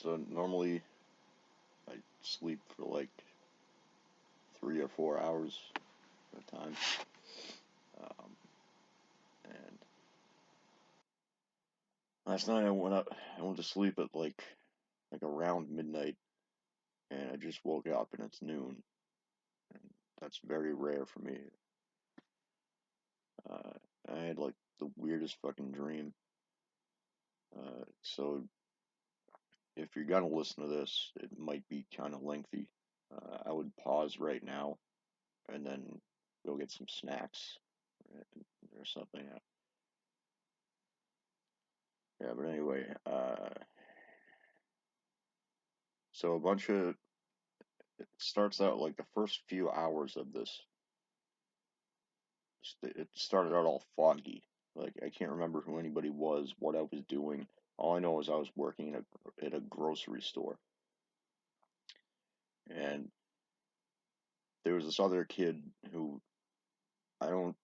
So normally I sleep for like 3 or 4 hours at a time. Um, and last night I went to sleep at like around midnight, and I just woke up and it's noon. And that's very rare for me. Uh, I had like the weirdest fucking dream. So if you're gonna listen to this, it might be kind of lengthy. I would pause right now and then go get some snacks or something. Yeah, but anyway, so a bunch of it starts out like the first few hours of this. It started out all foggy. Like I can't remember who anybody was, what I was doing. All I know is I was working at a grocery store, and there was this other kid who I don't.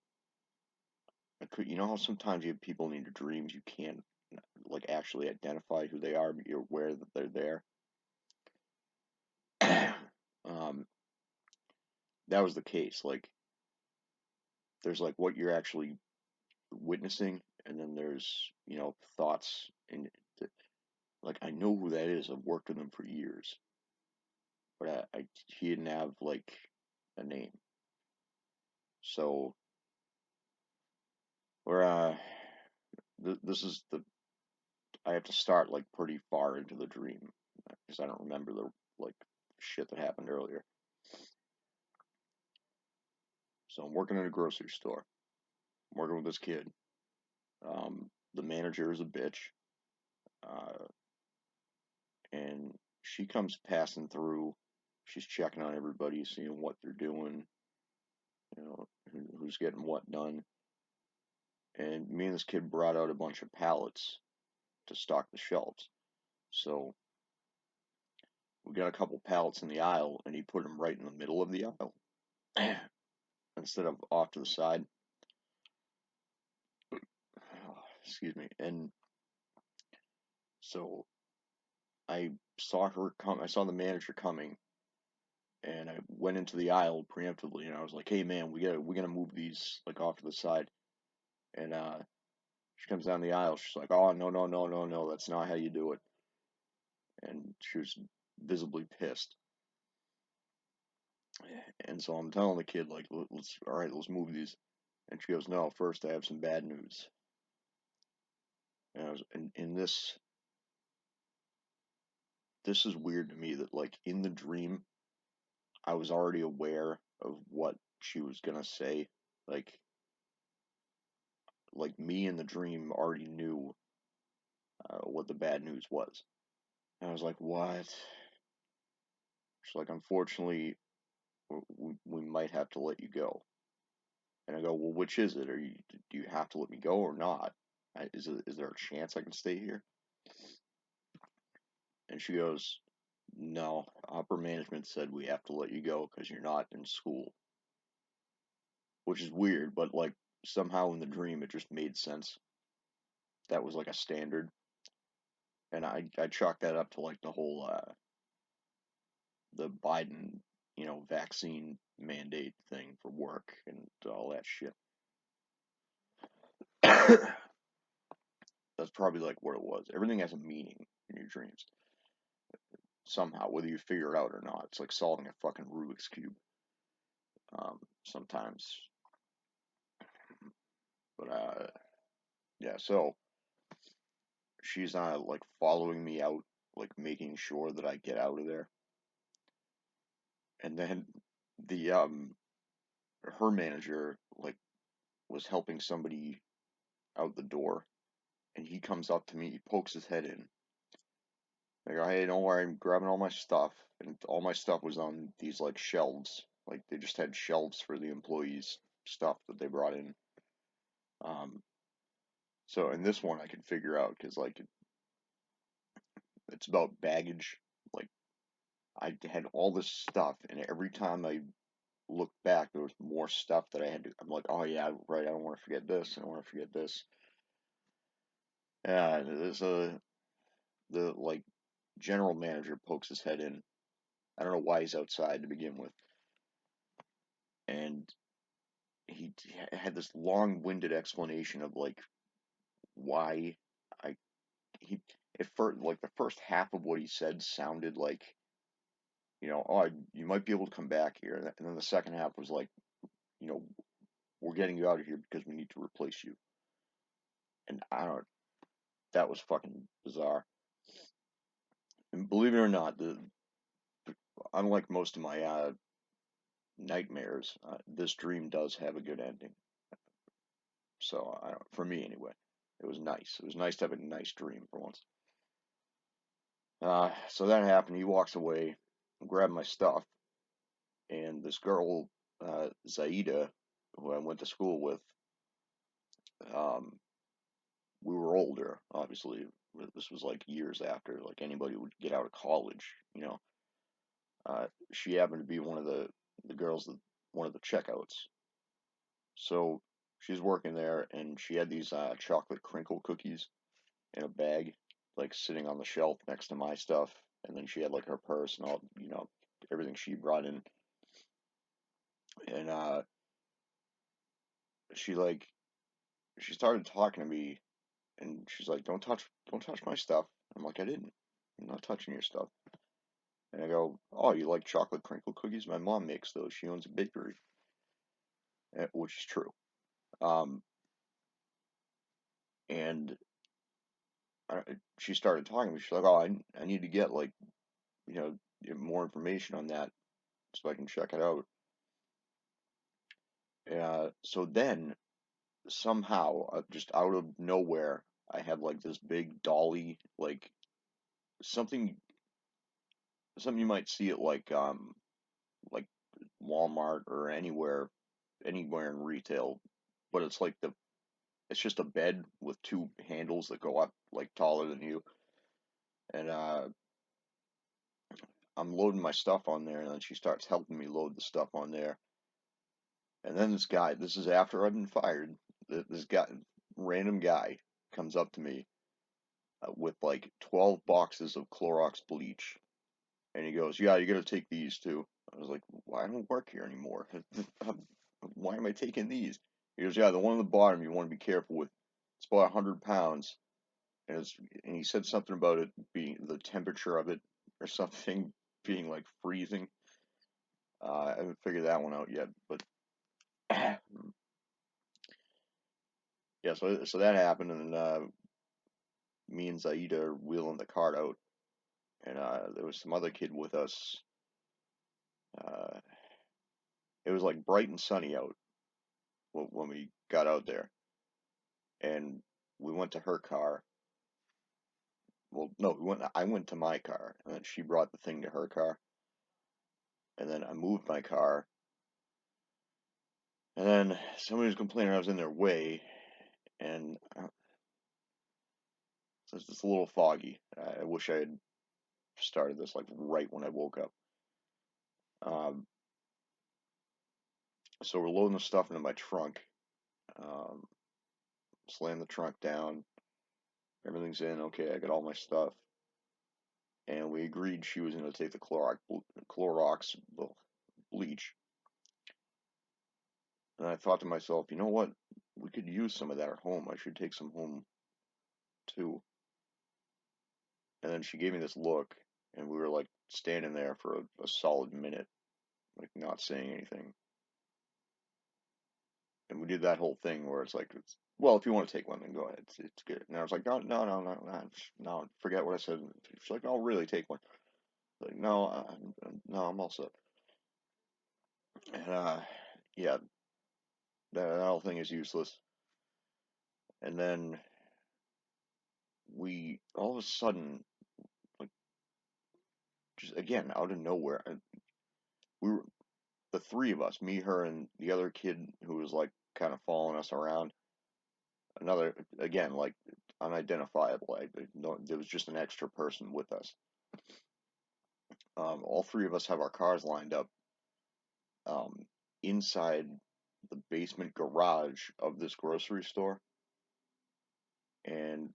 I could, you know how sometimes you have people in your dreams you can't like actually identify who they are, but you're aware that they're there. um, that was the case. Like there's like what you're actually witnessing, and then there's thoughts and like I know who that is. I've worked with him for years, but he didn't have like a name. So we're this is the I have to start like pretty far into the dream because I don't remember the like shit that happened earlier. So I'm working at a grocery store. I'm working with this kid. The manager is a bitch, uh, and she comes passing through. She's checking on everybody, seeing what they're doing, who's getting what done. And me and this kid brought out a bunch of pallets to stock the shelves. So we got a couple pallets in the aisle, and he put them right in the middle of the aisle instead of off to the side. Excuse me. And so I saw her come. I saw the manager coming, and I went into the aisle preemptively, and I was like, "Hey, man, we gotta move these like off to the side." And she comes down the aisle. She's like, "Oh, no, no, no, no, no, that's not how you do it." And she was visibly pissed. And so I'm telling the kid like, "Let's all right, let's move these." And she goes, "No, first I have some bad news." And I was in this is weird to me that like in the dream I was already aware of what she was gonna say. Like me in the dream already knew what the bad news was. And I was like, "What?" She's like, "Unfortunately, we might have to let you go." And I go, "Well, which is it? Do you have to let me go or not? Is there a chance I can stay here?" And she goes, "No, upper management said we have to let you go because you're not in school." Which is weird, but like somehow in the dream it just made sense. That was like a standard, and I chalked that up to like the whole the Biden vaccine mandate thing for work and all that shit. That's probably like what it was. Everything has a meaning in your dreams somehow, whether you figure it out or not. It's like solving a fucking Rubik's cube. Sometimes, but yeah. So she's like following me out, like making sure that I get out of there. And then the her manager like was helping somebody out the door, and he comes up to me, he pokes his head in. I go, "Hey, don't worry, I'm grabbing all my stuff," and all my stuff was on these like shelves. Like they just had shelves for the employees' stuff that they brought in. Um, so in this one I could figure out because like it's about baggage. Like I had all this stuff, and every time I looked back, there was more stuff that I had to. I'm like, "Oh yeah, right. I don't want to forget this. I don't want to forget this." Yeah, there's the like general manager pokes his head in. I don't know why he's outside to begin with, and he had this long-winded explanation of like why I he at first, like, the first half of what he said sounded like, oh, you might be able to come back here, and then the second half was like, you know we're getting you out of here because we need to replace you. And I don't, that was fucking bizarre. And believe it or not, unlike most of my nightmares, this dream does have a good ending. So I don't, for me anyway, it was nice. It was nice to have a nice dream for once. So that happened. He walks away, grabbed my stuff, and this girl, Zaida, who I went to school with, um, we were older, obviously. This was like years after, like anybody would get out of college. She happened to be one of the girls that one of the checkouts. So she's working there, and she had these chocolate crinkle cookies in a bag, like sitting on the shelf next to my stuff. And then she had like her purse and all, everything she brought in. And she like she started talking to me, and she's like, "Don't touch my stuff." I'm like, "I didn't. I'm not touching your stuff." And I go, "Oh, you like chocolate crinkle cookies? My mom makes those. She owns a bakery," which is true. Um, and I, she started talking to me. She's like, "Oh, I need to get like more information on that so I can check it out." So then somehow, just out of nowhere, I had like this big dolly, like something something you might see at like Walmart or anywhere in retail, but it's just a bed with two handles that go up like taller than you, and I'm loading my stuff on there, and then she starts helping me load the stuff on there. And then this is after I've been fired, this guy, random guy, comes up to me with like 12 boxes of Clorox bleach. And he goes, "Yeah, you gotta take these too." I was like, "Why, I don't work here anymore. Why am I taking these?" He goes, "Yeah, the one on the bottom you want to be careful with. It's about 100 pounds." And he said something about it being the temperature of it or something being like freezing. I haven't figured that one out yet, but yeah. So that happened, and me and Zaida are wheeling the cart out, and there was some other kid with us. Uh, it was like bright and sunny out when we got out there, and we went to her car. Well, no, I went to my car, and then she brought the thing to her car, and then I moved my car, and then somebody was complaining I was in their way, and it's a little foggy. I wish I had started this like right when I woke up. Um, so we're loading the stuff into my trunk. Um, Slam the trunk down. Everything's in. Okay, I got all my stuff. And we agreed she was going to take the Clorox bleach. And I thought to myself, you know what? We could use some of that at home. I should take some home too. And then she gave me this look, and we were like standing there for a solid minute, like not saying anything. And we did that whole thing where well, if you want to take one, then go ahead. It's good. And I was like, no, no, no, no, no, no, forget what I said. She's like, no, really, take one. Like, no, no, I'm all set. And yeah, that whole thing is useless. And then we all of a sudden, like, just again out of nowhere, we were the three of us, me, her, and the other kid who was like kind of following us around. Another, again, like unidentifiable. No, there was just an extra person with us. All three of us have our cars lined up um, inside the basement garage of this grocery store, and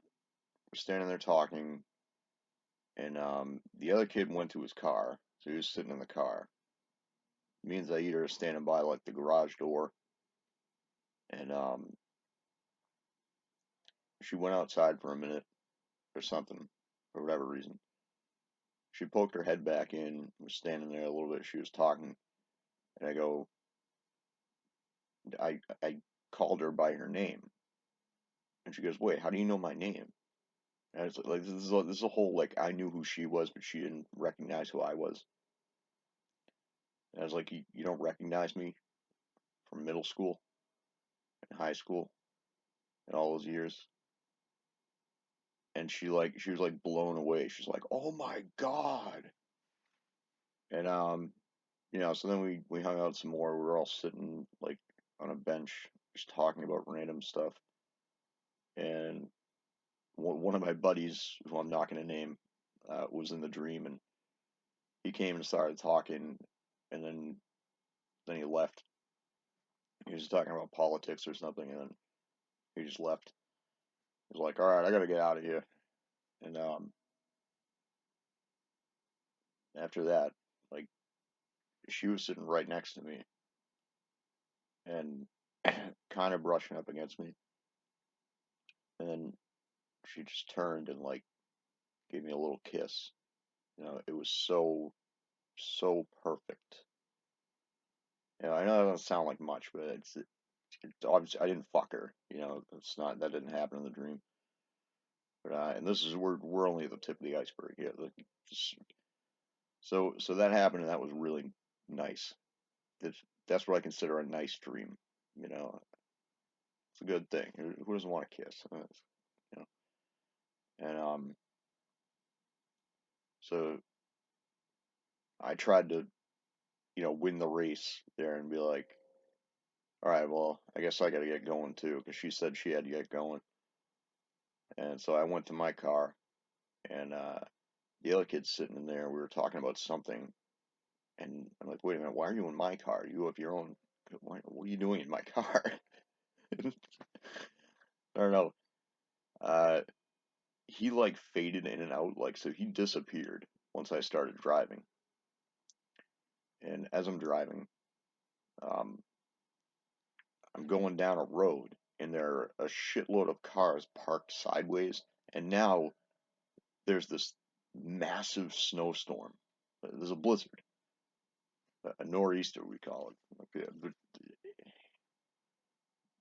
we're standing there talking. And the other kid went to his car, so he was sitting in the car. Me and Zaire are standing by like the garage door, and she went outside for a minute or something, for whatever reason. She poked her head back in, was standing there a little bit. She was talking, and I called her by her name, and she goes, "Wait, how do you know my name?" And I was like, this is a whole like I knew who she was, but she didn't recognize who I was. And I was like, you don't recognize me from middle school and high school and all those years? And she was like blown away. She's like, "Oh my God!" And so then we hung out some more. We were all sitting like on a bench, just talking about random stuff. And one of my buddies, who I'm not going to name, was in the dream, and he came and started talking, and then he left. He was talking about politics or something, and then he just left. He was like, "All right, I got to get out of here." And after that, like she was sitting right next to me and kind of brushing up against me, and then she just turned and like gave me a little kiss. It was so perfect. I know that doesn't sound like much, but it's obviously I didn't fuck her. It's not that didn't happen in the dream. But and this is we're only at the tip of the iceberg. Yeah, just, so that happened, and that was really nice. That's that's what I consider a nice dream. You know, it's a good thing. Who doesn't want to kiss? You know, and so I tried to win the race there and be like, all right, well, I guess I got to get going too, because she said she had to get going. And so I went to my car, and the other kid's sitting in there. We were talking about something, and I'm like, wait a minute, why are you in my car? You have your own. What are you doing in my car? I don't know. Uh, he like faded in and out, like so he disappeared once I started driving. And as I'm driving, um, I'm going down a road, and there are a shitload of cars parked sideways, and now there's this massive snowstorm. There's a blizzard, a nor'easter we call it. Okay, but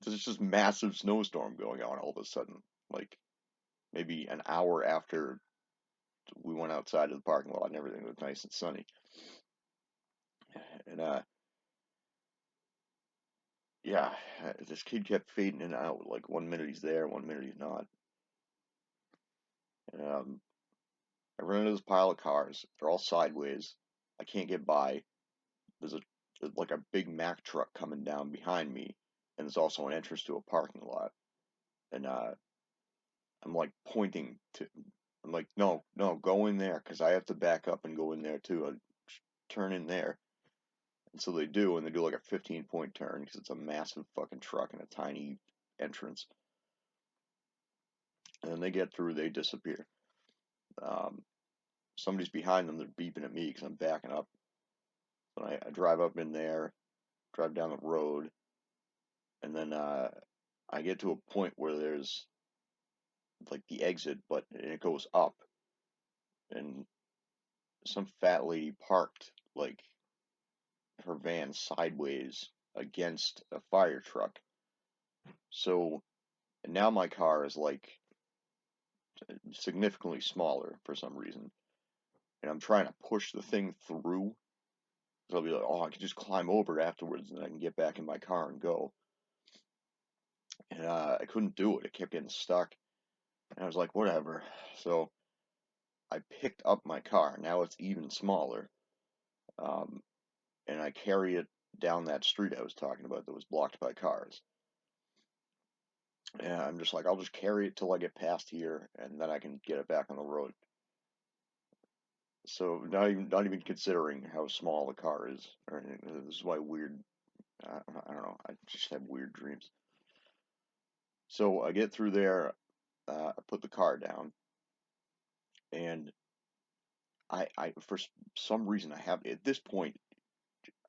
there's just massive snowstorm going on all of a sudden, like maybe an hour after we went outside of the parking lot and everything was nice and sunny. And yeah, this kid kept fading in and out. Like 1 minute he's there, 1 minute he's not. And I run into this pile of cars. They're all sideways. I can't get by. There's like a big Mack truck coming down behind me, and there's also an entrance to a parking lot. And I'm like pointing to. I'm like, no, no, go in there, because I have to back up and go in there too. Turn in there. And so they do, and they do like a 15-point turn because it's a massive fucking truck and a tiny entrance. And then they get through, they disappear. Um, Somebody's behind them, they're beeping at me because I'm backing up. And I drive up in there, drive down the road, and then I get to a point where there's like the exit, but it goes up, and some fat lady parked like her van sideways against a fire truck. So and now my car is like significantly smaller for some reason, and I'm trying to push the thing through. So I'll be like, oh, I can just climb over it afterwards, and I can get back in my car and go. And I couldn't do it. It kept getting stuck. And I was like, whatever. So I picked up my car. Now it's even smaller. Um, and I carry it down that street I was talking about that was blocked by cars. And I'm just like, I'll just carry it till I get past here, and then I can get it back on the road. So not even considering how small the car is. Or anything. This is why weird. I don't know. I just have weird dreams. So I get through there. I put the car down, and for some reason I have, at this point,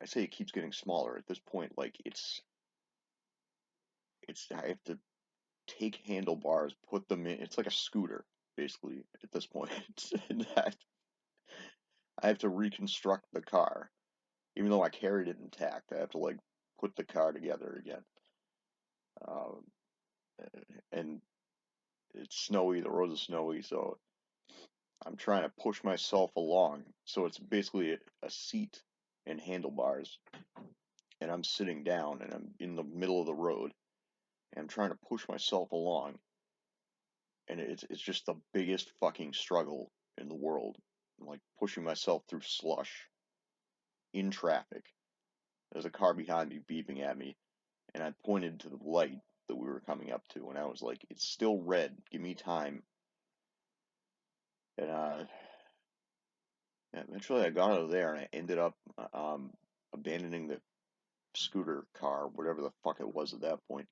I say it keeps getting smaller. At this point, like I have to take handlebars, put them in. It's like a scooter, basically, at this point. And I have to reconstruct the car. Even though I carried it intact, I have to like put the car together again. Um, and it's snowy, the roads are snowy, so I'm trying to push myself along. So it's basically a seat and handlebars, and I'm sitting down and I'm in the middle of the road, and I'm trying to push myself along, and it's just the biggest fucking struggle in the world. I'm like pushing myself through slush in traffic. There's a car behind me beeping at me, and I pointed to the light that we were coming up to, and I was like, "It's still red. Give me time." And eventually, I got out of there, and I ended up abandoning the scooter car, whatever the fuck it was at that point.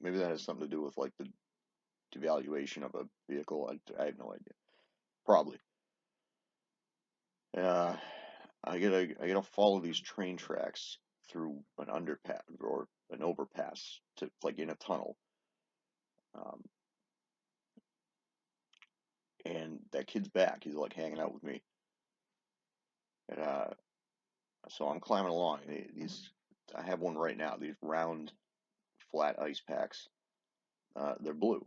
Maybe that has something to do with like the devaluation of a vehicle. I have no idea. Probably. Uh, I gotta follow these train tracks through an underpass or an overpass to like in a tunnel. Um, and that kid's back. He's like hanging out with me, and so I'm climbing along. These I have one right now. These round, flat ice packs. They're blue.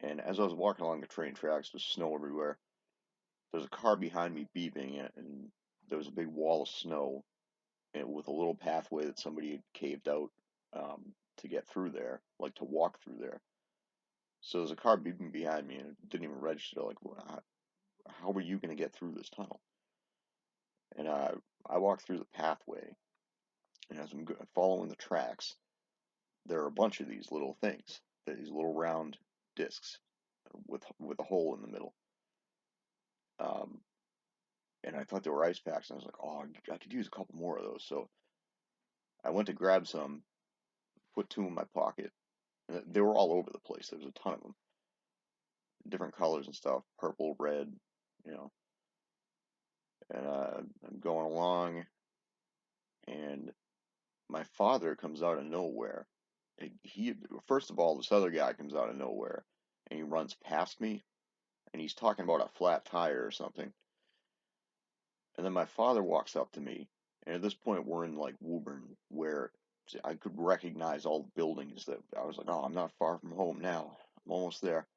And as I was walking along the train tracks, there's snow everywhere. There's a car behind me beeping, and there was a big wall of snow, and with a little pathway that somebody had caved out to get through there, like to walk through there. So there's a car beeping behind me, and it didn't even register. Like, how are you going to get through this tunnel? And I walked through the pathway, and as I'm following the tracks, there are a bunch of these little things, these little round discs with a hole in the middle. Um, and I thought they were ice packs, and I was like, oh, I could use a couple more of those. So I went to grab some, put two in my pocket. And they were all over the place. There was a ton of them, different colors and stuff, purple, red, you know. And I'm going along, and my father comes out of nowhere. He first of all, this other guy comes out of nowhere, and he runs past me, and he's talking about a flat tire or something. And then my father walks up to me, and at this point we're in like Woburn, where I could recognize all the buildings that I was like, oh, I'm not far from home now. I'm almost there.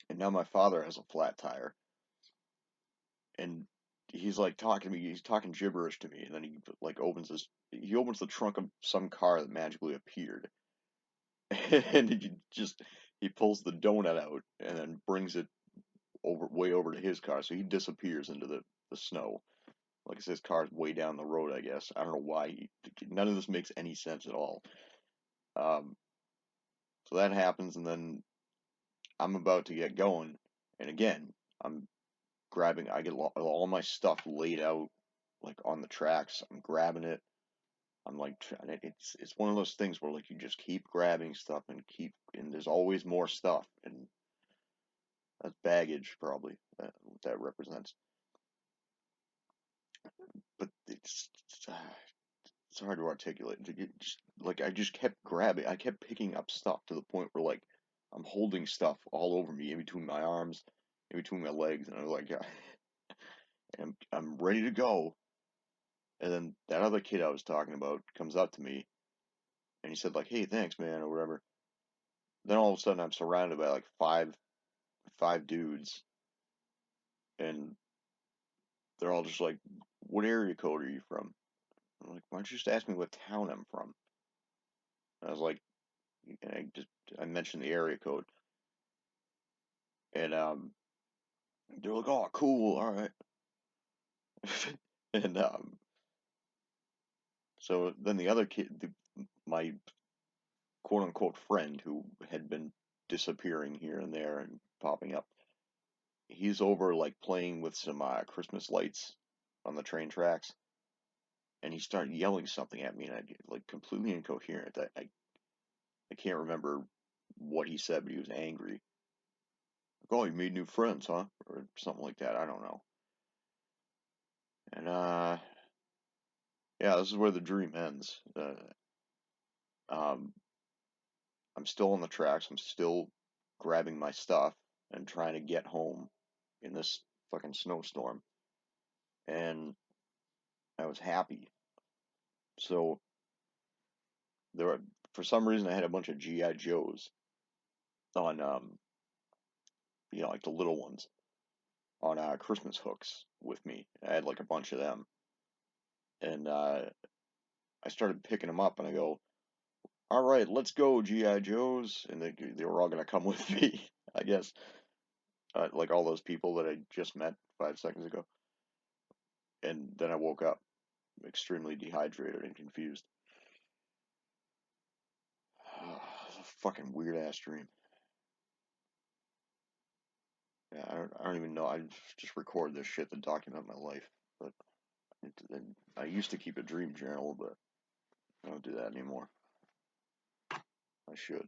And now my father has a flat tire, and he's like talking to me. He's talking gibberish to me, and then he like opens the trunk of some car that magically appeared, and he pulls the donut out and then brings it way over to his car, so he disappears into the snow. Like I said, his car's way down the road, I guess. I don't know why none of this makes any sense at all. Um, so that happens, and then I'm about to get going, and again, I'm I get all my stuff laid out like on the tracks. I'm grabbing it. I'm like, it's one of those things where like you just keep grabbing stuff and there's always more stuff, and that's baggage probably what that represents. But it's hard to articulate. Like I just kept grabbing, I kept picking up stuff to the point where like I'm holding stuff all over me, in between my arms, in between my legs, and I was like, I'm ready to go. And then that other kid I was talking about comes up to me, and he said like, "Hey, thanks, man," or whatever. Then all of a sudden I'm surrounded by like five dudes, and they're all just like, "What area code are you from?" I'm like, "Why don't you just ask me what town I'm from?" And I was like, and I mentioned the area code, and they're like, "Oh, cool, all right." And so then the other kid, my quote unquote friend who had been disappearing here and there and popping up, he's over like playing with some Christmas lights on the train tracks, and he started yelling something at me, and I like completely incoherent. I can't remember what he said, but he was angry, Oh, you made new friends, huh? Or something like that. I don't know. And yeah, this is where the dream ends. Um, I'm still on the tracks. I'm still grabbing my stuff and trying to get home in this fucking snowstorm. And I was happy. So there were, for some reason, I had a bunch of GI Joes on, like the little ones on Christmas hooks with me. I had like a bunch of them, and I started picking them up, and I go, "All right, let's go, GI Joes," and they were all gonna come with me, I guess, like all those people that I just met 5 seconds ago. And then I woke up extremely dehydrated and confused. It's a fucking weird ass dream. Yeah, I don't even know. I just record this shit to document my life. But I used to keep a dream journal, but I don't do that anymore. I should.